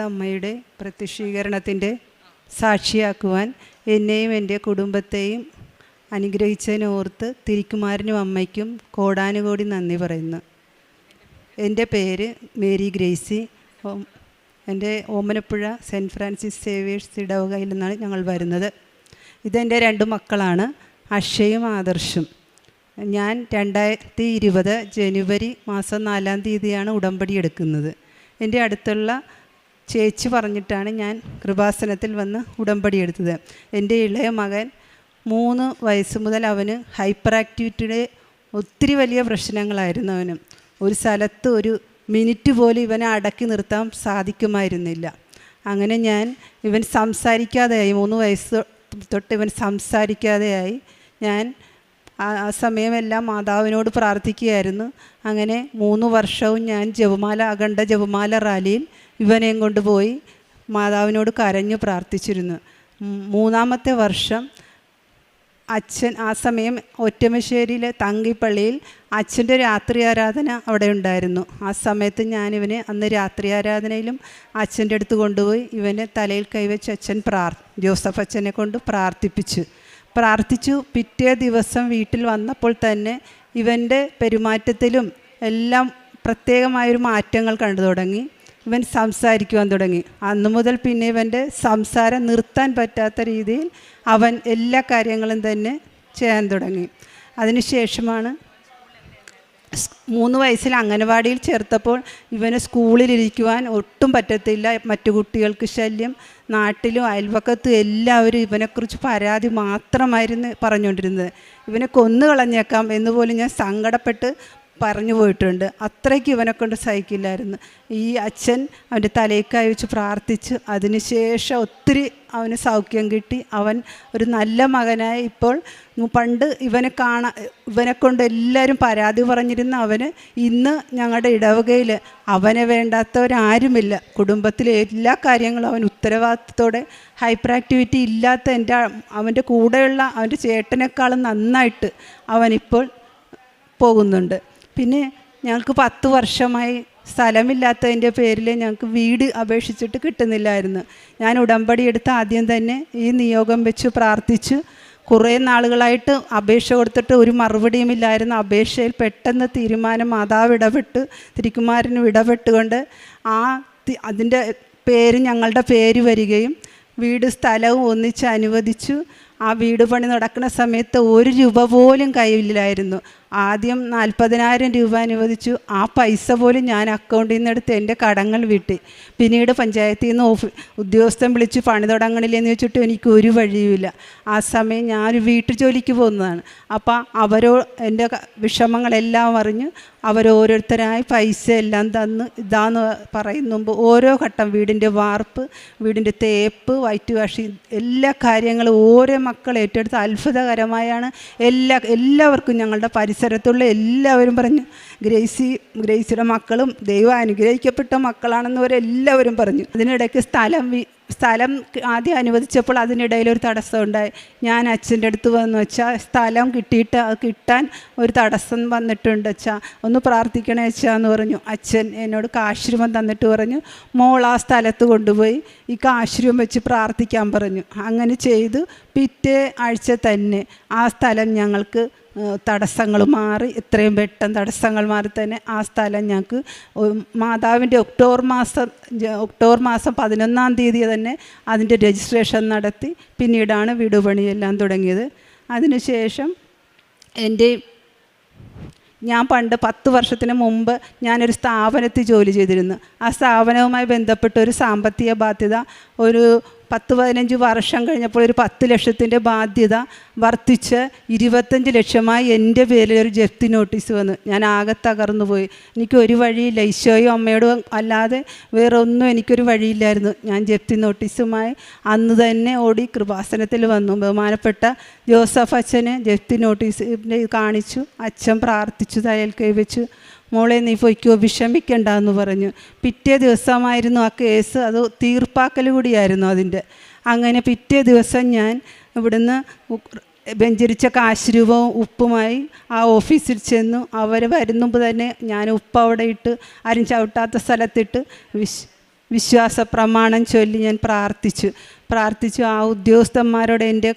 അമ്മയുടെ പ്രത്യക്ഷീകരണത്തിൻ്റെ സാക്ഷിയാക്കുവാൻ എന്നെയും എൻ്റെ കുടുംബത്തെയും അനുഗ്രഹിച്ചതിനോർത്ത് തിരുക്കുമാരനും അമ്മയ്ക്കും കോടാനുകോടി നന്ദി പറയുന്നു. എൻ്റെ പേര് മേരി ഗ്രേസി. എൻ്റെ ഓമനപ്പുഴ സെൻറ്റ് ഫ്രാൻസിസ് സേവിയേഴ്സ് ഇടവകയിൽ നിന്നാണ് ഞങ്ങൾ വരുന്നത്. ഇതെൻ്റെ 2 മക്കളാണ്, അക്ഷയും ആദർശും. ഞാൻ 2020 ജനുവരി മാസം 4-ാം തീയതിയാണ് ഉടമ്പടി എടുക്കുന്നത്. എൻ്റെ അടുത്തുള്ള ചേച്ചി പറഞ്ഞിട്ടാണ് ഞാൻ കൃപാസനത്തിൽ വന്ന് ഉടമ്പടി എടുത്തത്. എൻ്റെ ഇളയ മകൻ 3 വയസ്സ് മുതൽ അവന് ഹൈപ്പർ ആക്ടിവിറ്റിയുടെ ഒത്തിരി വലിയ പ്രശ്നങ്ങളായിരുന്നു. അവന് ഒരു സ്ഥലത്ത് ഒരു മിനിറ്റ് പോലും ഇവനെ അടക്കി നിർത്താൻ സാധിക്കുമായിരുന്നില്ല. അങ്ങനെ ഇവൻ സംസാരിക്കാതെയായി, 3 വയസ്സ് തൊട്ട് ഇവൻ സംസാരിക്കാതെയായി. ഞാൻ ആ സമയമെല്ലാം മാതാവിനോട് പ്രാർത്ഥിക്കുകയായിരുന്നു. അങ്ങനെ 3 വർഷവും ഞാൻ അഖണ്ഡ ജപമാല റാലിയിൽ ഇവനെയും കൊണ്ടുപോയി മാതാവിനോട് കരഞ്ഞു പ്രാർത്ഥിച്ചിരുന്നു. 3-ാമത്തെ വർഷം അച്ഛൻ ആ സമയം ഒറ്റമശ്ശേരിയിലെ തങ്കിപ്പള്ളിയിൽ അച്ഛൻ്റെ രാത്രി ആരാധന അവിടെ ഉണ്ടായിരുന്നു. ആ സമയത്ത് ഞാനിവനെ അന്ന് രാത്രി ആരാധനയിലും അച്ഛൻ്റെ അടുത്ത് കൊണ്ടുപോയി ഇവനെ തലയിൽ കൈവച്ച് അച്ഛൻ ജോസഫ് അച്ഛനെ കൊണ്ട് പ്രാർത്ഥിച്ചു. പിറ്റേ ദിവസം വീട്ടിൽ വന്നപ്പോൾ തന്നെ ഇവൻ്റെ പെരുമാറ്റത്തിലും എല്ലാം പ്രത്യേകമായൊരു മാറ്റങ്ങൾ കണ്ടു തുടങ്ങി. ഇവൻ സംസാരിക്കുവാൻ തുടങ്ങി. അന്നു മുതൽ പിന്നെ ഇവൻ്റെ സംസാരം നിർത്താൻ പറ്റാത്ത രീതിയിൽ അവൻ എല്ലാ കാര്യങ്ങളും തന്നെ ചെയ്യാൻ തുടങ്ങി. അതിനുശേഷമാണ് 3 വയസ്സിൽ അംഗനവാടിയിൽ ചേർത്തപ്പോൾ ഇവന് സ്കൂളിലിരിക്കുവാൻ ഒട്ടും പറ്റത്തില്ല. മറ്റു കുട്ടികൾക്ക് ശല്യം, നാട്ടിലും അയൽവക്കത്തും എല്ലാവരും ഇവനെക്കുറിച്ച് പരാതി മാത്രമായിരുന്നു പറഞ്ഞുകൊണ്ടിരുന്നത്. ഇവനെ കൊന്നുകളഞ്ഞേക്കാം എന്ന് പോലും ഞാൻ സങ്കടപ്പെട്ട് പറഞ്ഞു പോയിട്ടുണ്ട്. അത്രയ്ക്ക് ഇവനെക്കൊണ്ട് സഹിക്കില്ലായിരുന്നു. ഈ അച്ഛൻ അവൻ്റെ തലയ്ക്കായി വെച്ച് പ്രാർത്ഥിച്ച് അതിനുശേഷം ഒത്തിരി അവന് സൗഖ്യം കിട്ടി. അവൻ ഒരു നല്ല മകനായി. ഇപ്പോൾ പണ്ട് ഇവനെക്കൊണ്ട് എല്ലാവരും പരാതി പറഞ്ഞിരുന്ന അവന് ഇന്ന് ഞങ്ങളുടെ ഇടവകയിൽ അവനെ വേണ്ടാത്തവരാരുമില്ല. കുടുംബത്തിലെ എല്ലാ കാര്യങ്ങളും അവൻ ഉത്തരവാദിത്തത്തോടെ, ഹൈപ്പർ ആക്ടിവിറ്റി ഇല്ലാത്ത അവൻ്റെ കൂടെയുള്ള അവൻ്റെ ചേട്ടനേക്കാളും നന്നായിട്ട് അവനിപ്പോൾ പോകുന്നുണ്ട്. പിന്നെ ഞങ്ങൾക്ക് 10 വർഷമായി സ്ഥലമില്ലാത്തതിൻ്റെ പേരിൽ ഞങ്ങൾക്ക് വീട് അപേക്ഷിച്ചിട്ട് കിട്ടുന്നില്ലായിരുന്നു. ഞാൻ ഉടമ്പടി എടുത്ത് ആദ്യം തന്നെ ഈ നിയോഗം വെച്ച് പ്രാർത്ഥിച്ചു. കുറേ നാളുകളായിട്ട് അപേക്ഷ കൊടുത്തിട്ട് ഒരു മറുപടിയുമില്ലായിരുന്നു. അപേക്ഷയിൽ പെട്ടെന്ന് തീരുമാനം മാതാവ് തിരുക്കുമാരനും ഇടപെട്ടുകൊണ്ട് അതിൻ്റെ ഞങ്ങളുടെ പേര് വരികയും വീട് സ്ഥലവും ഒന്നിച്ച് അനുവദിച്ചു. ആ വീട് പണി നടക്കുന്ന സമയത്ത് 1 രൂപ പോലും കയ്യിലായിരുന്നു. ആദ്യം 40,000 രൂപ അനുവദിച്ചു. ആ പൈസ പോലും ഞാൻ അക്കൗണ്ടിൽ നിന്ന് എടുത്ത് എൻ്റെ കടങ്ങൾ വീട്ടി. പിന്നീട് പഞ്ചായത്തിൽ നിന്ന് ഉദ്യോഗസ്ഥൻ വിളിച്ച് പണി തുടങ്ങണില്ലെന്ന് വെച്ചിട്ട് എനിക്ക് ഒരു വഴിയുമില്ല. ആ സമയം ഞാൻ വീട്ടു ജോലിക്ക് പോകുന്നതാണ്. അപ്പോൾ എൻ്റെ വിഷമങ്ങളെല്ലാം അറിഞ്ഞ് അവരോരോരുത്തരായി പൈസ എല്ലാം തന്ന് ഇതാന്ന് പറയുന്നുമ്പോൾ ഓരോ ഘട്ടം വീടിൻ്റെ വാർപ്പ്, വീടിൻ്റെ തേപ്പ്, വൈറ്റ് വാഷിംഗ് എല്ലാ കാര്യങ്ങളും ഓരോ മക്കൾ ഏറ്റെടുത്ത് അത്ഭുതകരമായാണ് എല്ലാവർക്കും ഞങ്ങളുടെ പരിസരത്തുള്ള എല്ലാവരും പറഞ്ഞു ഗ്രേസിയുടെ മക്കളും ദൈവം അനുഗ്രഹിക്കപ്പെട്ട മക്കളാണെന്നവരെല്ലാവരും പറഞ്ഞു. അതിനിടയ്ക്ക് സ്ഥലം ആദ്യം അനുവദിച്ചപ്പോൾ അതിനിടയിലൊരു തടസ്സം ഉണ്ടായി. ഞാൻ അച്ഛൻ്റെ അടുത്ത് വന്നു വെച്ചാൽ സ്ഥലം കിട്ടാൻ ഒരു തടസ്സം വന്നിട്ടുണ്ട് അച്ഛാ, ഒന്ന് പ്രാർത്ഥിക്കണേ അച്ഛാ എന്ന് പറഞ്ഞു. അച്ഛൻ എന്നോട് കാശുരൂപം തന്നിട്ട് പറഞ്ഞു, മോൾ ആ സ്ഥലത്ത് കൊണ്ടുപോയി ഈ കാശുരൂപം വെച്ച് പ്രാർത്ഥിക്കാൻ പറഞ്ഞു. അങ്ങനെ ചെയ്തു. പിറ്റേ ആഴ്ച തന്നെ ആ സ്ഥലം ഞങ്ങൾക്ക് തടസ്സങ്ങൾ മാറി. എത്രയും പെട്ടെന്ന് തടസ്സങ്ങൾ മാറി തന്നെ ആ സ്ഥലം ഞങ്ങൾക്ക് മാതാവിൻ്റെ ഒക്ടോബർ മാസം 11-ാം തീയതി തന്നെ അതിൻ്റെ രജിസ്ട്രേഷൻ നടത്തി. പിന്നീടാണ് വീട് പണിയെല്ലാം തുടങ്ങിയത്. അതിനുശേഷം ഞാൻ പണ്ട് 10 വർഷത്തിന് മുമ്പ് ഞാനൊരു സ്ഥാപനത്തിൽ ജോലി ചെയ്തിരുന്നു. ആ സ്ഥാപനവുമായി ബന്ധപ്പെട്ട ഒരു സാമ്പത്തിക ബാധ്യത ഒരു 10-15 വർഷം കഴിഞ്ഞപ്പോൾ ഒരു 10 ലക്ഷത്തിൻ്റെ ബാധ്യത വർദ്ധിച്ച് 25 ലക്ഷമായി എൻ്റെ പേരിൽ ഒരു ജപ്തി നോട്ടീസ് വന്നു. ഞാൻ ആകെ തകർന്നു പോയി. എനിക്കൊരു വഴിയില്ല, ഈശോയും അമ്മയോടും അല്ലാതെ വേറെ ഒന്നും എനിക്കൊരു വഴിയില്ലായിരുന്നു. ഞാൻ ജപ്തി നോട്ടീസുമായി അന്ന് തന്നെ ഓടി കൃപാസനത്തിൽ വന്നു. ബഹുമാനപ്പെട്ട ജോസഫ് അച്ഛന് ജപ്തി നോട്ടീസ് കാണിച്ചു. അച്ഛൻ പ്രാർത്ഥിച്ചു, തലയിൽ കൈവച്ചു, മോളെ നീ പൊയ്ക്കോ, വിഷമിക്കണ്ടെന്ന് പറഞ്ഞു. പിറ്റേ ദിവസമായിരുന്നു ആ കേസ്. അത് തീർപ്പാക്കൽ കൂടിയായിരുന്നു അതിൻ്റെ. അങ്ങനെ പിറ്റേ ദിവസം ഞാൻ ഇവിടുന്ന് വെഞ്ചരിച്ച കാശ് രൂപവും ഉപ്പുമായി ആ ഓഫീസിൽ ചെന്നു. അവർ വരുന്നുമ്പ് തന്നെ ഞാൻ ഉപ്പ് അവിടെ ഇട്ട് ആരും ചവിട്ടാത്ത സ്ഥലത്തിട്ട് വിശ്വാസ പ്രമാണം ചൊല്ലി ഞാൻ പ്രാർത്ഥിച്ചു. ആ ഉദ്യോഗസ്ഥന്മാരോട് എൻ്റെ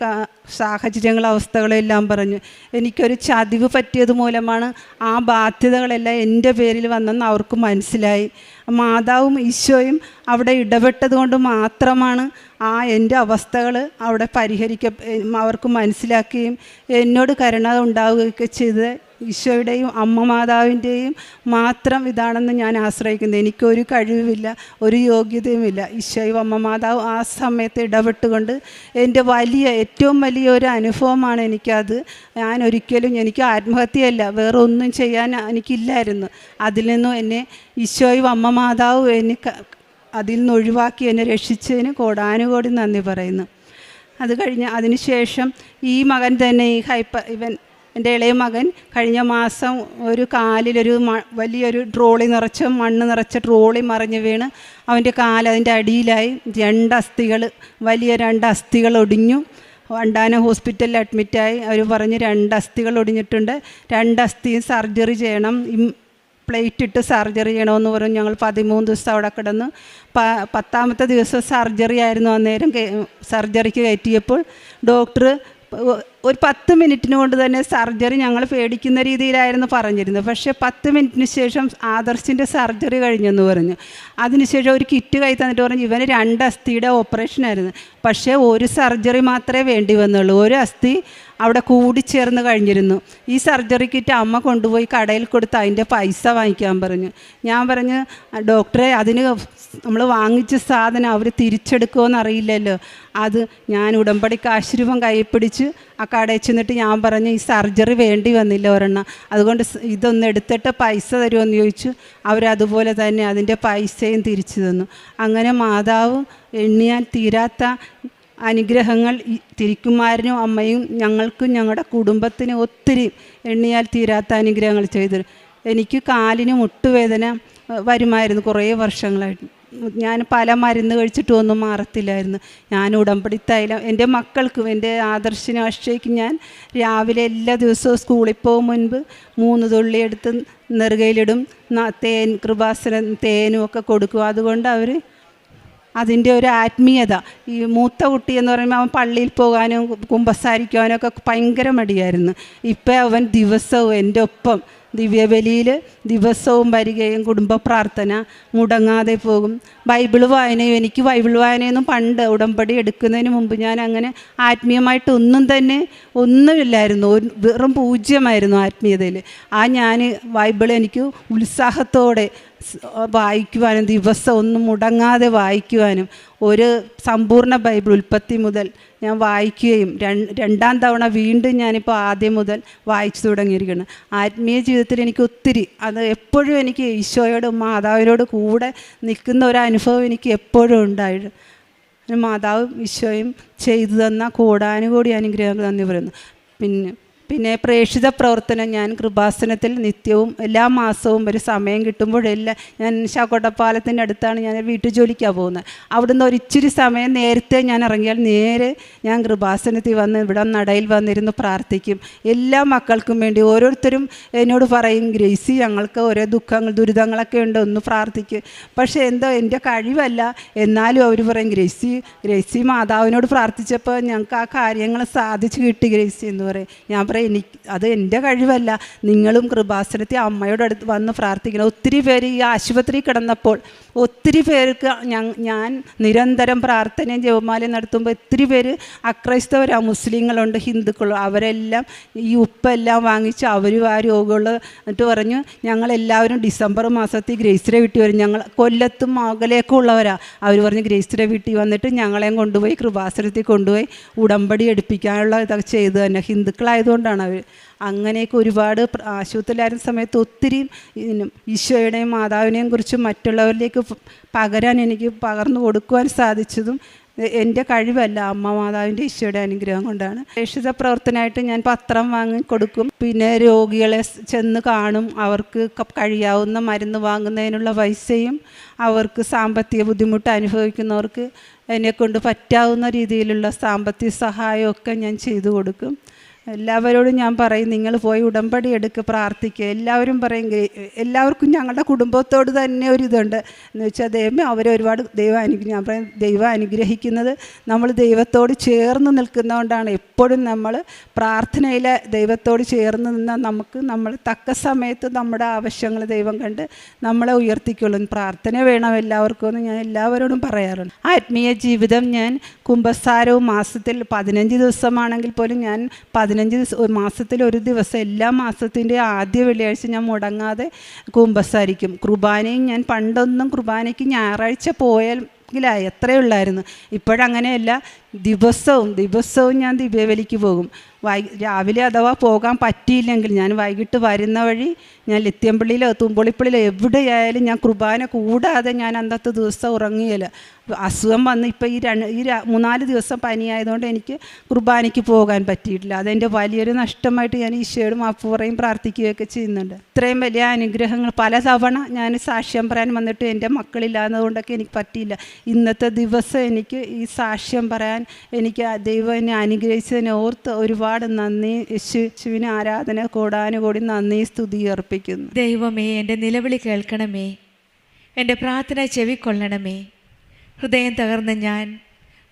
സാഹചര്യങ്ങളും അവസ്ഥകളും എല്ലാം പറഞ്ഞു. എനിക്കൊരു ചതിവ് പറ്റിയത് മൂലമാണ് ആ ബാധ്യതകളെല്ലാം എൻ്റെ പേരിൽ വന്നെന്ന് അവർക്ക് മനസ്സിലായി. മാതാവും ഈശോയും അവിടെ ഇടപെട്ടത് കൊണ്ട് മാത്രമാണ് എൻ്റെ അവസ്ഥകൾ അവിടെ അവർക്ക് മനസ്സിലാക്കുകയും എന്നോട് കരുണ ഉണ്ടാവുകയൊക്കെ ചെയ്ത്. ഈശോയുടെയും അമ്മ മാതാവിൻ്റെയും മാത്രം ഇതാണെന്ന് ഞാൻ ആശ്രയിക്കുന്നത്. എനിക്കൊരു കഴിവുമില്ല, ഒരു യോഗ്യതയുമില്ല. ഈശോയും അമ്മ മാതാവ് ആ സമയത്ത് ഇടപെട്ടുകൊണ്ട് എൻ്റെ ഏറ്റവും വലിയൊരു അനുഭവമാണ് എനിക്കത്. എനിക്ക് ആത്മഹത്യയല്ല, വേറെ ഒന്നും ചെയ്യാൻ എനിക്കില്ലായിരുന്നു. അതിൽ നിന്നും എന്നെ ഈശോയും അമ്മ മാതാവും അതിൽ നിന്ന് ഒഴിവാക്കി എന്നെ രക്ഷിച്ചതിന് കോടാനുകോടി നന്ദി പറയുന്നു. അത് കഴിഞ്ഞ് അതിനുശേഷം ഈ മകൻ തന്നെ എൻ്റെ ഇളയ മകൻ കഴിഞ്ഞ മാസം ഒരു കാലിലൊരു വലിയൊരു മണ്ണ് നിറച്ച ട്രോളി മറിഞ്ഞ് വീണ് അവൻ്റെ അതിൻ്റെ അടിയിലായി. വലിയ 2 അസ്ഥികൾ ഒടിഞ്ഞു. വണ്ടാനം ഹോസ്പിറ്റലിൽ അഡ്മിറ്റായി. അവർ പറഞ്ഞ് 2 അസ്ഥികൾ ഒടിഞ്ഞിട്ടുണ്ട്, 2 അസ്ഥിയും സർജറി ചെയ്യണം, പ്ലേറ്റ് ഇട്ട് സർജറി ചെയ്യണമെന്ന് പറഞ്ഞു. ഞങ്ങൾ 13 ദിവസം അവിടെ കിടന്നു. 10ാമത്തെ ദിവസം സർജറി ആയിരുന്നു. അന്നേരം സർജറിക്ക് കയറ്റിയപ്പോൾ ഡോക്ടർ ഒരു 10 മിനിറ്റിന് കൊണ്ട് തന്നെ സർജറി ഞങ്ങൾ പേടിക്കുന്ന രീതിയിലായിരുന്നു പറഞ്ഞിരുന്നത്. പക്ഷേ 10 മിനിറ്റിന് ശേഷം ആദർശിൻ്റെ സർജറി കഴിഞ്ഞെന്ന് പറഞ്ഞു. അതിനുശേഷം ഒരു കിറ്റ് കൈ തന്നിട്ട് പറഞ്ഞു ഇവന് 2 അസ്ഥിയുടെ ഓപ്പറേഷനായിരുന്നു. പക്ഷേ ഒരു സർജറി മാത്രമേ വേണ്ടി വന്നുള്ളൂ. ഒരു അസ്ഥി അവിടെ കൂടിച്ചേർന്ന് കഴിഞ്ഞിരുന്നു. ഈ സർജറി കിറ്റ് അമ്മ കൊണ്ടുപോയി കടയിൽ കൊടുത്ത് അതിൻ്റെ പൈസ വാങ്ങിക്കാൻ പറഞ്ഞു. ഞാൻ പറഞ്ഞു ഡോക്ടറെ, അതിന് നമ്മൾ വാങ്ങിച്ച സാധനം അവർ തിരിച്ചെടുക്കുമോയെന്ന് അറിയില്ലല്ലോ. അത് ഞാൻ ഉടമ്പടി കാശുരൂപം കയ്യിൽ പിടിച്ച് ആ കടയിൽ ചെന്നിട്ട് ഞാൻ പറഞ്ഞു ഈ സർജറി വേണ്ടി വന്നില്ല ഒരെണ്ണം, അതുകൊണ്ട് ഇതൊന്ന് എടുത്തിട്ട് പൈസ തരുമെന്ന് ചോദിച്ചു. അവരതുപോലെ തന്നെ അതിൻ്റെ പൈസയും തിരിച്ചു തന്നു. അങ്ങനെ മാതാവ് എണ്ണിയാൽ തീരാത്ത അനുഗ്രഹങ്ങൾ തിരിക്കുമാരനും അമ്മയും ഞങ്ങൾക്കും ഞങ്ങളുടെ കുടുംബത്തിന് ഒത്തിരി എണ്ണിയാൽ തീരാത്ത അനുഗ്രഹങ്ങൾ ചെയ്തു. എനിക്ക് കാലിന് മുട്ടുവേദന വരുമായിരുന്നു കുറേ വർഷങ്ങളായിട്ട്. ഞാൻ പല മരുന്ന് കഴിച്ചിട്ടും ഒന്നും മാറത്തില്ലായിരുന്നു. ഞാൻ ഉടമ്പടി തൈലം എൻ്റെ മക്കൾക്കും എൻ്റെ ആദർശിനും അക്ഷയ്ക്കും ഞാൻ രാവിലെ എല്ലാ ദിവസവും സ്കൂളിൽ പോകും മുൻപ് 3 തുള്ളി എടുത്ത് നെറുകയിലിടും. കൃപാസനം തേനും ഒക്കെ കൊടുക്കും. അതുകൊണ്ട് അതിൻ്റെ ഒരു ആത്മീയത. ഈ മൂത്ത കുട്ടി എന്ന് പറയുമ്പോൾ അവൻ പള്ളിയിൽ പോകാനും കുമ്പസാരിക്കാനും ഒക്കെ ഭയങ്കര മടിയായിരുന്നു. ഇപ്പം അവൻ ദിവസവും എൻ്റെ ഒപ്പം ദിവ്യബലിയിൽ ദിവസവും വരികയും കുടുംബ പ്രാർത്ഥന മുടങ്ങാതെ പോകും. ബൈബിൾ വായനയും എനിക്ക് ബൈബിൾ വായനയൊന്നും പണ്ട് ഉടമ്പടി എടുക്കുന്നതിന് മുമ്പ് ഞാൻ അങ്ങനെ ആത്മീയമായിട്ട് ഒന്നുമില്ലായിരുന്നു. വെറും 0 ആത്മീയതയിൽ. ഞാൻ ബൈബിൾ എനിക്ക് ഉത്സാഹത്തോടെ വായിക്കുവാനും ദിവസം ഒന്നും മുടങ്ങാതെ വായിക്കുവാനും ഒരു സമ്പൂർണ്ണ ബൈബിൾ ഉൽപ്പത്തി മുതൽ ഞാൻ വായിക്കുകയും 2ാം തവണ വീണ്ടും ഞാനിപ്പോൾ ആദ്യം മുതൽ വായിച്ചു തുടങ്ങിയിരിക്കുകയാണ്. ആത്മീയ ജീവിതത്തിൽ എനിക്ക് ഒത്തിരി എപ്പോഴും എനിക്ക് ഈശോയോടും മാതാവിനോട് കൂടെ നിൽക്കുന്ന ഒരനുഭവം എനിക്ക് എപ്പോഴും ഉണ്ടായിരുന്നു. മാതാവും ഈശോയും ചെയ്തു തന്ന കോടാനുകോടി അനുഗ്രഹങ്ങൾ നന്ദി പറയുന്നു. പിന്നെ പ്രേക്ഷിത പ്രവർത്തനം ഞാൻ കൃപാസനത്തിൽ നിത്യവും എല്ലാ മാസവും ഒരു സമയം കിട്ടുമ്പോഴെല്ലാം ഞാൻ ശാക്കോട്ടപ്പാലത്തിൻ്റെ അടുത്താണ് ഞാൻ വീട്ടു ജോലിക്കാണ് പോകുന്നത്. അവിടുന്ന് ഒരിച്ചിരി സമയം നേരത്തെ ഞാൻ ഇറങ്ങിയാൽ നേരെ ഞാൻ കൃപാസനത്തിൽ വന്ന് ഇവിടെ നടയിൽ വന്നിരുന്ന് പ്രാർത്ഥിക്കും. എല്ലാ മക്കൾക്കും വേണ്ടി ഓരോരുത്തരും എന്നോട് പറയും ഗ്രേസി ഞങ്ങൾക്ക് ഓരോ ദുരിതങ്ങളൊക്കെ ഉണ്ട്, ഒന്ന് പ്രാർത്ഥിക്കും. പക്ഷേ എന്തോ എൻ്റെ കഴിവല്ല, എന്നാലും അവർ പറയും ഗ്രേസി മാതാവിനോട് പ്രാർത്ഥിച്ചപ്പോൾ ഞങ്ങൾക്ക് ആ കാര്യങ്ങൾ സാധിച്ചു കിട്ടി ഗ്രേസി എന്ന് പറയും. ഞാൻ പറയും അത് എൻ്റെ കഴിവല്ല, നിങ്ങളും കൃപാസനത്തിൽ അമ്മയോട് അടുത്ത് വന്ന് പ്രാർത്ഥിക്കണം. ഒത്തിരി പേര് ഈ ആശുപത്രി കിടന്നപ്പോൾ ഒത്തിരി പേർക്ക് ഞാൻ നിരന്തരം പ്രാർത്ഥനയും ജപമാലയും നടത്തുമ്പോൾ ഒത്തിരി പേര് അക്രൈസ്തവരാണ്, മുസ്ലിങ്ങളുണ്ട്, ഹിന്ദുക്കളും. അവരെല്ലാം ഈ ഉപ്പെല്ലാം വാങ്ങിച്ച് അവരും ആ രോഗമുള്ള എന്നിട്ട് പറഞ്ഞു ഞങ്ങളെല്ലാവരും ഡിസംബർ മാസത്തിൽ ഗ്രേസിയുടെ വീട്ടിൽ വരും. ഞങ്ങൾ കൊല്ലത്തും അകലെയൊക്കെ ഉള്ളവരാണ്. അവർ പറഞ്ഞ് ഗ്രേസിയുടെ വീട്ടിൽ വന്നിട്ട് ഞങ്ങളെയും കൊണ്ടുപോയി കൃപാസനത്തിൽ കൊണ്ടുപോയി ഉടമ്പടി എടുപ്പിക്കാനുള്ള ഇതൊക്കെ ചെയ്തു തന്നെ. ഹിന്ദുക്കളായതുകൊണ്ടാണ് അവർ അങ്ങനെയൊക്കെ ഒരുപാട് ആശുപത്രിയിലായിരുന്ന സമയത്ത് ഒത്തിരി ഈശോയുടെയും മാതാവിനെയും കുറിച്ച് മറ്റുള്ളവരിലേക്ക് എനിക്ക് പകർന്നു കൊടുക്കുവാൻ സാധിച്ചതും എൻ്റെ കഴിവല്ല, അമ്മ മാതാവിൻ്റെ ഈശോയുടെ അനുഗ്രഹം കൊണ്ടാണ്. പ്രേക്ഷിത പ്രവർത്തനമായിട്ട് ഞാൻ പത്രം വാങ്ങി കൊടുക്കും. പിന്നെ രോഗികളെ ചെന്ന് കാണും. അവർക്ക് കഴിയാവുന്ന മരുന്ന് വാങ്ങുന്നതിനുള്ള പൈസയും അവർക്ക് സാമ്പത്തിക ബുദ്ധിമുട്ട് അനുഭവിക്കുന്നവർക്ക് എന്നെക്കൊണ്ട് പറ്റാവുന്ന രീതിയിലുള്ള സാമ്പത്തിക സഹായമൊക്കെ ഞാൻ ചെയ്തു കൊടുക്കും. എല്ലാവരോടും ഞാൻ പറയും, നിങ്ങൾ പോയി ഉടമ്പടി എടുക്കുക, പ്രാർത്ഥിക്കുക. എല്ലാവരും പറയും, എല്ലാവർക്കും ഞങ്ങളുടെ കുടുംബത്തോട് തന്നെ ഒരിതുണ്ട് എന്ന് വെച്ചാൽ ദൈവമേ അവരെ ഒരുപാട് ഞാൻ പറയും ദൈവം അനുഗ്രഹിക്കുന്നത് നമ്മൾ ദൈവത്തോട് ചേർന്ന് നിൽക്കുന്നതുകൊണ്ടാണ്. എപ്പോഴും നമ്മൾ പ്രാർത്ഥനയിൽ ദൈവത്തോട് ചേർന്ന് നിന്നാൽ നമ്മൾ തക്ക സമയത്ത് നമ്മുടെ ആവശ്യങ്ങൾ ദൈവം കണ്ട് നമ്മളെ ഉയർത്തിക്കൊള്ളും. പ്രാർത്ഥന വേണം എല്ലാവർക്കും എന്ന് ഞാൻ എല്ലാവരോടും പറയാറുണ്ട്. ആത്മീയ ജീവിതം ഞാൻ കുമ്പസാരവും മാസത്തിൽ 15 ദിവസമാണെങ്കിൽ പോലും ഞാൻ 15 മാസത്തിൽ ഒരു ദിവസം എല്ലാ മാസത്തിൻ്റെ ആദ്യ വെള്ളിയാഴ്ച ഞാൻ മുടങ്ങാതെ കുമ്പസാരിക്കും. കുർബാനയും ഞാൻ പണ്ടൊന്നും കുർബാനയ്ക്ക് ഞായറാഴ്ച പോയാൽ എത്രയേ ഉള്ളായിരുന്നു. ഇപ്പോഴങ്ങനെയല്ല, ദിവസവും ഞാൻ ദിവ്യബലിക്ക് പോകും. രാവിലെ അഥവാ പോകാൻ പറ്റിയില്ലെങ്കിൽ ഞാൻ വൈകിട്ട് വരുന്ന വഴി ഞാൻ ലിത്യമ്പള്ളിയിലോ തുമ്പൊളിപ്പള്ളിയിലോ എവിടെയായാലും ഞാൻ കുർബാന കൂടാതെ ഞാൻ അന്നത്തെ ദിവസം ഉറങ്ങിയില്ല. അസുഖം വന്ന് ഇപ്പോൾ ഈ 3-4 ദിവസം പനിയായതുകൊണ്ട് എനിക്ക് കുർബാനയ്ക്ക് പോകാൻ പറ്റിയിട്ടില്ല. അതെൻ്റെ വലിയൊരു നഷ്ടമായിട്ട് ഞാൻ ഈശോയോട് മാപ്പ് പറയും, പ്രാർത്ഥിക്കുകയൊക്കെ ചെയ്യുന്നുണ്ട്. ഇത്രയും വലിയ അനുഗ്രഹങ്ങൾ പലതവണ ഞാൻ സാക്ഷ്യം പറയാൻ വന്നിട്ട് എൻ്റെ മക്കളില്ലാത്തതുകൊണ്ടൊക്കെ എനിക്ക് പറ്റിയില്ല. ഇന്നത്തെ ദിവസം എനിക്ക് ഈ സാക്ഷ്യം പറയാൻ എനിക്ക് ദൈവം എന്നെ അനുഗ്രഹിച്ചതിനെ ഓർത്ത് ഒരുപാട് നന്ദി. യേശുവിന് ആരാധന കോടാനുകൂടി നന്ദി സ്തുതി അർപ്പിക്കുന്നു. ദൈവമേ, എൻ്റെ നിലവിളി കേൾക്കണമേ, എൻ്റെ പ്രാർത്ഥന ചെവിക്കൊള്ളണമേ. ഹൃദയം തകർന്ന ഞാൻ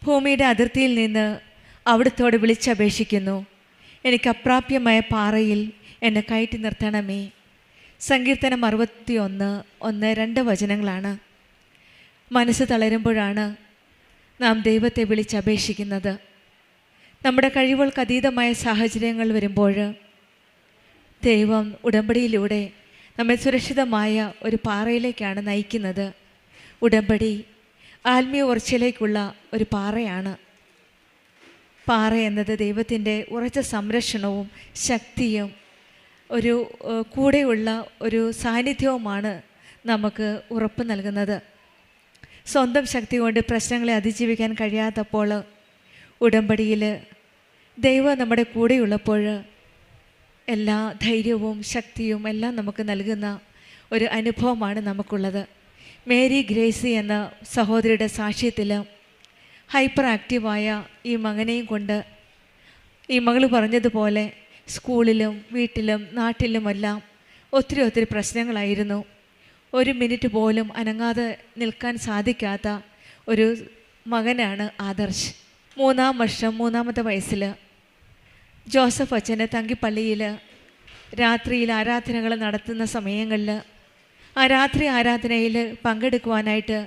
ഭൂമിയുടെ അതിർത്തിയിൽ നിന്ന് അവിടുത്തോട് വിളിച്ചപേക്ഷിക്കുന്നു. എനിക്ക് അപ്രാപ്യമായ പാറയിൽ എന്നെ കയറ്റി നിർത്തണമേ. സങ്കീർത്തനം 61:1-2 വചനങ്ങളാണ്. മനസ്സ് തളരുമ്പോഴാണ് നാം ദൈവത്തെ വിളിച്ചപേക്ഷിക്കുന്നത്. നമ്മുടെ കഴിവുകൾക്ക് അതീതമായ സാഹചര്യങ്ങൾ വരുമ്പോൾ ദൈവം ഉടമ്പടിയിലൂടെ നമ്മെ സുരക്ഷിതമായ ഒരു പാറയിലേക്കാണ് നയിക്കുന്നത്. ഉടമ്പടി ആത്മീയ ഉറച്ചിലേക്കുള്ള ഒരു പാറയാണ്. പാറ എന്നത് ദൈവത്തിൻ്റെ ഉറച്ച സംരക്ഷണവും ശക്തിയും ഒരു കൂടെയുള്ള ഒരു സാന്നിധ്യവുമാണ് നമുക്ക് ഉറപ്പ് നൽകുന്നത്. സ്വന്തം ശക്തി കൊണ്ട് പ്രശ്നങ്ങളെ അതിജീവിക്കാൻ കഴിയാത്തപ്പോൾ ഉടമ്പടിയിൽ ദൈവം നമ്മുടെ കൂടെയുള്ളപ്പോൾ എല്ലാ ധൈര്യവും ശക്തിയും എല്ലാം നമുക്ക് നൽകുന്ന ഒരു അനുഭവമാണ് നമുക്കുള്ളത്. മേരി ഗ്രേസി എന്ന സഹോദരിയുടെ സാക്ഷ്യത്തിൽ ഹൈപ്പർ ആക്റ്റീവായ ഈ മകനെയും കൊണ്ട് ഈ മകൾ പറഞ്ഞതുപോലെ സ്കൂളിലും വീട്ടിലും നാട്ടിലുമെല്ലാം ഒത്തിരി പ്രശ്നങ്ങളായിരുന്നു. ഒരു മിനിറ്റ് പോലും അനങ്ങാതെ നിൽക്കാൻ സാധിക്കാത്ത ഒരു മകനാണ് ആദർശ്. 3-ാം വർഷം 3-ാമത്തെ വയസ്സിൽ ജോസഫ് അച്ഛൻ്റെ തങ്കിപ്പള്ളിയിൽ രാത്രിയിൽ ആരാധനകൾ നടത്തുന്ന സമയങ്ങളിൽ ആ രാത്രി ആരാധനയിൽ പങ്കെടുക്കുവാനായിട്ട്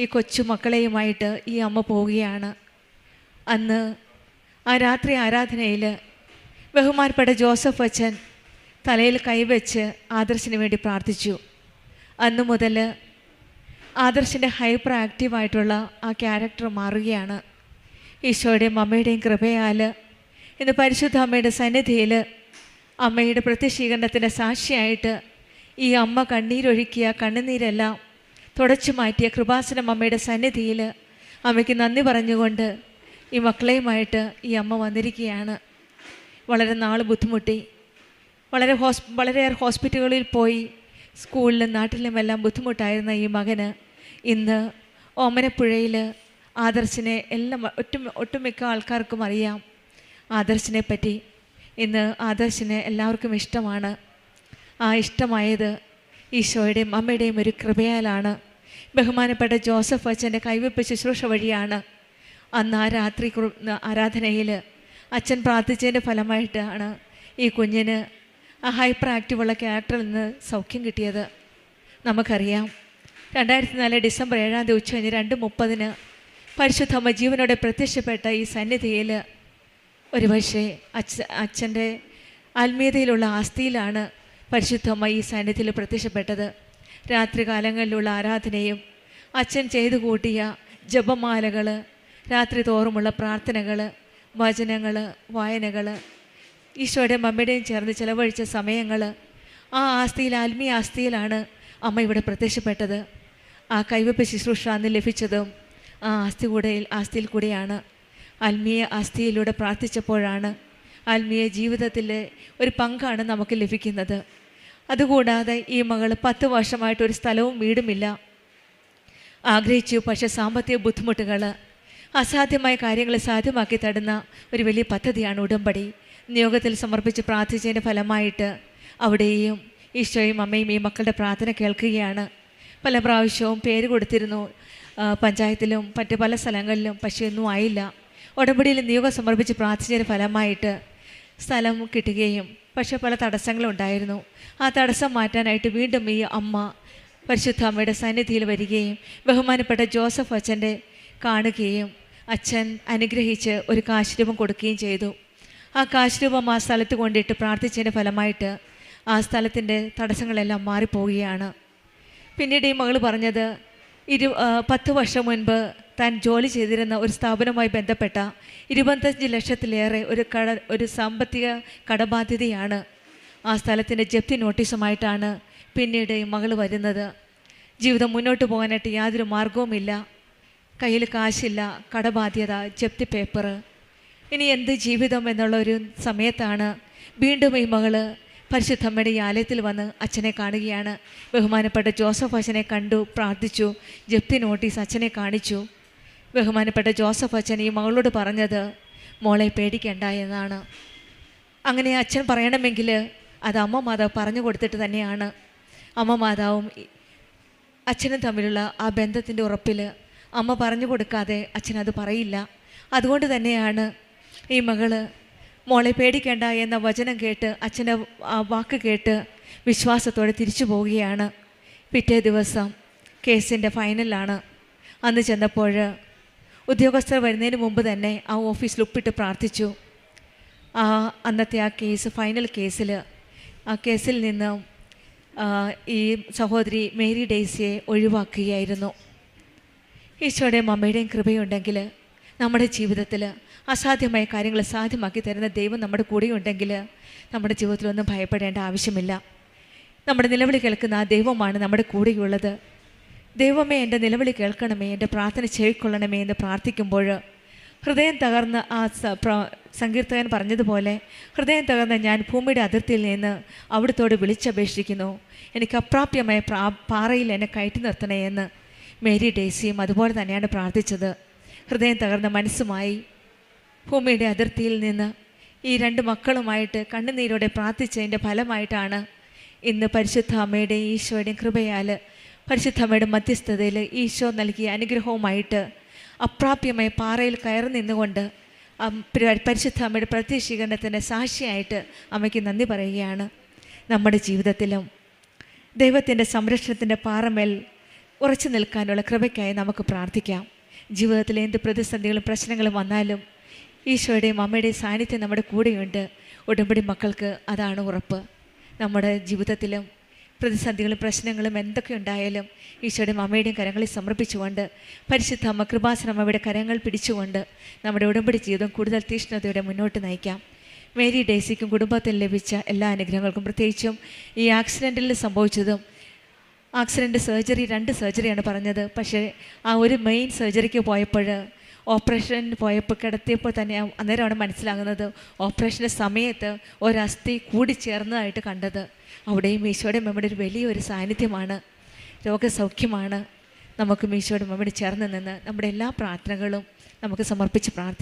ഈ കൊച്ചു മക്കളെയുമായിട്ട് ഈ അമ്മ പോവുകയാണ്. അന്ന് ആ രാത്രി ആരാധനയിൽ ബഹുമാനപ്പെട്ട ജോസഫ് അച്ഛൻ തലയിൽ കൈവച്ച് ആദർശിന് വേണ്ടി പ്രാർത്ഥിച്ചു. അന്നു മുതൽ ആദർശിൻ്റെ ഹൈപ്പർ ആക്റ്റീവായിട്ടുള്ള ആ ക്യാരക്ടർ മാറുകയാണ്. ഈശോയുടെയും അമ്മയുടെയും കൃപയാൽ ഇന്ന് പരിശുദ്ധ അമ്മയുടെ സന്നിധിയിൽ അമ്മയുടെ പ്രത്യക്ഷീകരണത്തിൻ്റെ സാക്ഷിയായിട്ട് ഈ അമ്മ കണ്ണീരൊഴുക്കിയ കണ്ണുനീരെല്ലാം തുടച്ചു മാറ്റിയ കൃപാസനം അമ്മയുടെ സന്നിധിയിൽ അമ്മയ്ക്ക് നന്ദി പറഞ്ഞുകൊണ്ട് ഈ മക്കളെയുമായിട്ട് ഈ അമ്മ വന്നിരിക്കുകയാണ്. വളരെ നാൾ ബുദ്ധിമുട്ടി, വളരെയേറെ ഹോസ്പിറ്റലുകളിൽ പോയി, സ്കൂളിലും നാട്ടിലുമെല്ലാം ബുദ്ധിമുട്ടായിരുന്ന ഈ മകന് ഇന്ന് ഓമനപ്പുഴയിൽ ആദർശിനെ ഒട്ടുമിക്ക ആൾക്കാർക്കും അറിയാം. ആദർശിനെ പറ്റി ഇന്ന് ആദർശിനെ എല്ലാവർക്കും ഇഷ്ടമാണ്. ആ ഇഷ്ടമായത് ഈശോയുടെയും അമ്മയുടെയും ഒരു കൃപയാലാണ്. ബഹുമാനപ്പെട്ട ജോസഫ് അച്ഛൻ്റെ കൈവെപ്പ് ശുശ്രൂഷ വഴിയാണ് അന്ന് ആ രാത്രി ആരാധനയിൽ അച്ഛൻ പ്രാർത്ഥിച്ചതിൻ്റെ ഫലമായിട്ടാണ് ഈ കുഞ്ഞിന് ആ ഹൈപ്പർ ആക്റ്റീവുള്ള ക്യാരക്ടറിൽ നിന്ന് സൗഖ്യം കിട്ടിയത്. നമുക്കറിയാം 2004 ഡിസംബർ 7-ാം തീയതി ഉച്ചകഴിഞ്ഞ് 2:30 പരിശുദ്ധമ്മ ജീവനോടെ പ്രത്യക്ഷപ്പെട്ട ഈ സന്നിധിയിൽ ഒരുപക്ഷെ അച്ഛൻ്റെ ആത്മീയതയിലുള്ള ആസ്തിയിലാണ് പരിശുദ്ധമ്മ ഈ സന്നിധിയിൽ പ്രത്യക്ഷപ്പെട്ടത്. രാത്രികാലങ്ങളിലുള്ള ആരാധനയും അച്ഛൻ ചെയ്തു കൂട്ടിയ ജപമാലകൾ, രാത്രി തോറുമുള്ള പ്രാർത്ഥനകൾ, വചനങ്ങൾ, വായനകൾ, ഈശോയുടെ അമ്മയുടെയും ചേർന്ന് ചിലവഴിച്ച സമയങ്ങൾ, ആ ആസ്തിയിൽ ആത്മീയ ആസ്തിയിലാണ് അമ്മ ഇവിടെ പ്രത്യക്ഷപ്പെട്ടത്. ആ കൈവെപ്പ് ശുശ്രൂഷ അന്ന് ലഭിച്ചതും ആ ആസ്തിയിൽ കൂടെയാണ്. ആത്മീയ ആസ്തിയിലൂടെ പ്രാർത്ഥിച്ചപ്പോഴാണ് ആത്മീയ ജീവിതത്തിലെ ഒരു പങ്കാണ് നമുക്ക് ലഭിക്കുന്നത്. അതുകൂടാതെ ഈ മകൾ 10 വർഷമായിട്ടൊരു സ്ഥലവും വീടുമില്ല, ആഗ്രഹിച്ചു. പക്ഷേ സാമ്പത്തിക ബുദ്ധിമുട്ടുകൾ, അസാധ്യമായ കാര്യങ്ങൾ സാധ്യമാക്കി തരുന്ന ഒരു വലിയ പദ്ധതിയാണ് ഉടമ്പടി. നിയോഗത്തിൽ സമർപ്പിച്ച് പ്രാർത്ഥിച്ചതിൻ്റെ ഫലമായിട്ട് അവിടെയും ഈശോയും അമ്മയും ഈ മക്കളുടെ പ്രാർത്ഥന കേൾക്കുകയാണ്. പല പ്രാവശ്യവും പേര് കൊടുത്തിരുന്നു പഞ്ചായത്തിലും മറ്റ് പല സ്ഥലങ്ങളിലും, പക്ഷേ ഒന്നും ആയില്ല. ഉടമ്പടിയിൽ നിയോഗം സമർപ്പിച്ച് പ്രാർത്ഥിച്ചതിൻ്റെ ഫലമായിട്ട് സ്ഥലം കിട്ടുകയും പക്ഷേ പല തടസ്സങ്ങളുണ്ടായിരുന്നു. ആ തടസ്സം മാറ്റാനായിട്ട് വീണ്ടും ഈ അമ്മ പരിശുദ്ധ അമ്മയുടെ സന്നിധിയിൽ വരികയും ബഹുമാനപ്പെട്ട ജോസഫ് അച്ഛൻ്റെ കാണുകയും അച്ഛൻ അനുഗ്രഹിച്ച് ഒരു കാശ് കൊടുക്കുകയും ചെയ്തു. ആ കാശ് ആ സ്ഥലത്ത് കൊണ്ടിട്ട് പ്രാർത്ഥിച്ചതിൻ്റെ ഫലമായിട്ട് ആ സ്ഥലത്തിൻ്റെ തടസ്സങ്ങളെല്ലാം മാറിപ്പോവുകയാണ്. പിന്നീട് ഈ മകൾ പറഞ്ഞത് 10 വർഷം മുൻപ് താൻ ജോലി ചെയ്തിരുന്ന ഒരു സ്ഥാപനവുമായി ബന്ധപ്പെട്ട 25 ലക്ഷത്തിലേറെ ഒരു സാമ്പത്തിക കടബാധ്യതയാണ്. ആ സ്ഥലത്തിൻ്റെ ജപ്തി നോട്ടീസുമായിട്ടാണ് പിന്നീട് ഈ മകൾ വരുന്നത്. ജീവിതം മുന്നോട്ട് പോകാനായിട്ട് യാതൊരു മാർഗവുമില്ല, കയ്യിൽ കാശില്ല, കടബാധ്യത, ജപ്തി പേപ്പർ. ഇനി എന്ത് ജീവിതം എന്നുള്ളൊരു സമയത്താണ് വീണ്ടും ഈ മകൾ പരിശുദ്ധമ്മയുടെ ഈ ആലയത്തിൽ വന്ന് അച്ഛനെ കാണുകയാണ്. ബഹുമാനപ്പെട്ട ജോസഫ് അച്ഛനെ കണ്ടു, പ്രാർത്ഥിച്ചു, ജപ്തി നോട്ടീസ് അച്ഛനെ കാണിച്ചു. ബഹുമാനപ്പെട്ട ജോസഫ് അച്ഛൻ ഈ മകളോട് പറഞ്ഞത് മോളെ പേടിക്കണ്ട എന്നാണ്. അങ്ങനെ അച്ഛൻ പറയണമെങ്കിൽ അത് അമ്മ മാതാവ് പറഞ്ഞു കൊടുത്തിട്ട് തന്നെയാണ്. അമ്മ മാതാവും അച്ഛനും തമ്മിലുള്ള ആ ബന്ധത്തിൻ്റെ ഉറപ്പിൽ അമ്മ പറഞ്ഞു കൊടുക്കാതെ അച്ഛനത് പറയില്ല. അതുകൊണ്ട് തന്നെയാണ് ഈ മകള് മോളെ പേടിക്കേണ്ട എന്ന വചനം കേട്ട് അച്ഛൻ്റെ ആ വാക്ക് കേട്ട് വിശ്വാസത്തോടെ തിരിച്ചു പോവുകയാണ്. പിറ്റേ ദിവസം കേസിൻ്റെ ഫൈനലാണ്. അന്ന് ചെന്നപ്പോൾ ഉദ്യോഗസ്ഥർ വരുന്നതിന് മുമ്പ് തന്നെ ആ ഓഫീസിൽ ഉപ്പിട്ട് പ്രാർത്ഥിച്ചു. അന്നത്തെ ആ കേസ്, ഫൈനൽ കേസിൽ, ആ കേസിൽ നിന്ന് ഈ സഹോദരി മേരി ഡെയ്സിയെ ഒഴിവാക്കുകയായിരുന്നു. ഈശോയുടെയും അമ്മയുടെയും കൃപയുണ്ടെങ്കിൽ നമ്മുടെ ജീവിതത്തിൽ അസാധ്യമായ കാര്യങ്ങൾ സാധ്യമാക്കി തരുന്ന ദൈവം നമ്മുടെ കൂടെയുണ്ടെങ്കിൽ നമ്മുടെ ജീവിതത്തിലൊന്നും ഭയപ്പെടേണ്ട ആവശ്യമില്ല. നമ്മുടെ നിലവിളി കേൾക്കുന്ന ആ ദൈവമാണ് നമ്മുടെ കൂടെയുള്ളത്. ദൈവമേ എൻ്റെ നിലവിളി കേൾക്കണമേ, എൻ്റെ പ്രാർത്ഥന ചെവിക്കൊള്ളണമേ എന്ന് പ്രാർത്ഥിക്കുമ്പോൾ ഹൃദയം തകർന്ന ആ സങ്കീർത്തകൻ പറഞ്ഞതുപോലെ ഹൃദയം തകർന്ന ഞാൻ ഭൂമിയുടെ അതിർത്തിയിൽ നിന്ന് അവിടുത്തോട് വിളിച്ചപേക്ഷിക്കുന്നു, എനിക്ക് അപ്രാപ്യമായ പാറയിൽ എന്നെ കയറ്റി നിർത്തണേ എന്ന് മേരി ഡെയ്സിയും അതുപോലെ തന്നെയാണ് പ്രാർത്ഥിച്ചത്. ഹൃദയം തകർന്ന മനസ്സുമായി ഭൂമിയുടെ അതിർത്തിയിൽ നിന്ന് ഈ 2 മക്കളുമായിട്ട് കണ്ണുനീരോടെ പ്രാർത്ഥിച്ചതിൻ്റെ ഫലമായിട്ടാണ് ഇന്ന് പരിശുദ്ധ അമ്മയുടെയും ഈശോയുടെയും കൃപയാൽ, പരിശുദ്ധ അമ്മയുടെ മധ്യസ്ഥതയിൽ ഈശോ നൽകിയ അനുഗ്രഹവുമായിട്ട് അപ്രാപ്യമായ പാറയിൽ കയറി നിന്നുകൊണ്ട് പരിശുദ്ധ അമ്മയുടെ പ്രത്യക്ഷീകരണത്തിൻ്റെ സാക്ഷിയായിട്ട് അമ്മയ്ക്ക് നന്ദി പറയുകയാണ്. നമ്മുടെ ജീവിതത്തിലും ദൈവത്തിൻ്റെ സംരക്ഷണത്തിൻ്റെ പാറമേൽ ഉറച്ചു നിൽക്കാനുള്ള കൃപയ്ക്കായി നമുക്ക് പ്രാർത്ഥിക്കാം. ജീവിതത്തിൽ എന്ത് പ്രതിസന്ധികളും പ്രശ്നങ്ങളും വന്നാലും ഈശോയുടെയും അമ്മയുടെയും സാന്നിധ്യം നമ്മുടെ കൂടെയുണ്ട്. ഉടമ്പടി മക്കൾക്ക് അതാണ് ഉറപ്പ്. നമ്മുടെ ജീവിതത്തിലും പ്രതിസന്ധികളും പ്രശ്നങ്ങളും എന്തൊക്കെ ഉണ്ടായാലും ഈശോയുടെയും അമ്മയുടെയും കരങ്ങളിൽ സമർപ്പിച്ചുകൊണ്ട് പരിശുദ്ധ അമ്മ കൃപാസന അമ്മയുടെ കരങ്ങൾ പിടിച്ചുകൊണ്ട് നമ്മുടെ ഉടമ്പടി ജീവിതം കൂടുതൽ തീഷ്ണതയോടെ മുന്നോട്ട് നയിക്കാം. മേരി ഡെയ്സിക്കും കുടുംബത്തിൽ ലഭിച്ച എല്ലാ അനുഗ്രഹങ്ങൾക്കും, പ്രത്യേകിച്ചും ഈ ആക്സിഡൻറ്റിൽ സംഭവിച്ചതും, ആക്സിഡൻറ്റ് സർജറി 2 സർജറിയാണ് പറഞ്ഞത്. പക്ഷേ ആ ഒരു മെയിൻ സർജറിക്ക് പോയപ്പോൾ, ഓപ്പറേഷൻ പോയപ്പോൾ കിടത്തിയപ്പോൾ തന്നെ അന്നേരമാണ് മനസ്സിലാകുന്നത് ഓപ്പറേഷൻ്റെ സമയത്ത് ഒരസ്ഥി കൂടിച്ചേർന്നതായിട്ട് കണ്ടത്. അവിടെയും ഈശോയുടെ അമ്മയുടെ ഒരു വലിയൊരു സാന്നിധ്യമാണ്, രോഗസൗഖ്യമാണ്. നമുക്ക് ഈശോയുടെ അമ്മയോട് ചേർന്ന് നിന്ന് നമ്മുടെ എല്ലാ പ്രാർത്ഥനകളും നമുക്ക് സമർപ്പിച്ച് പ്രാർത്ഥിക്കാം.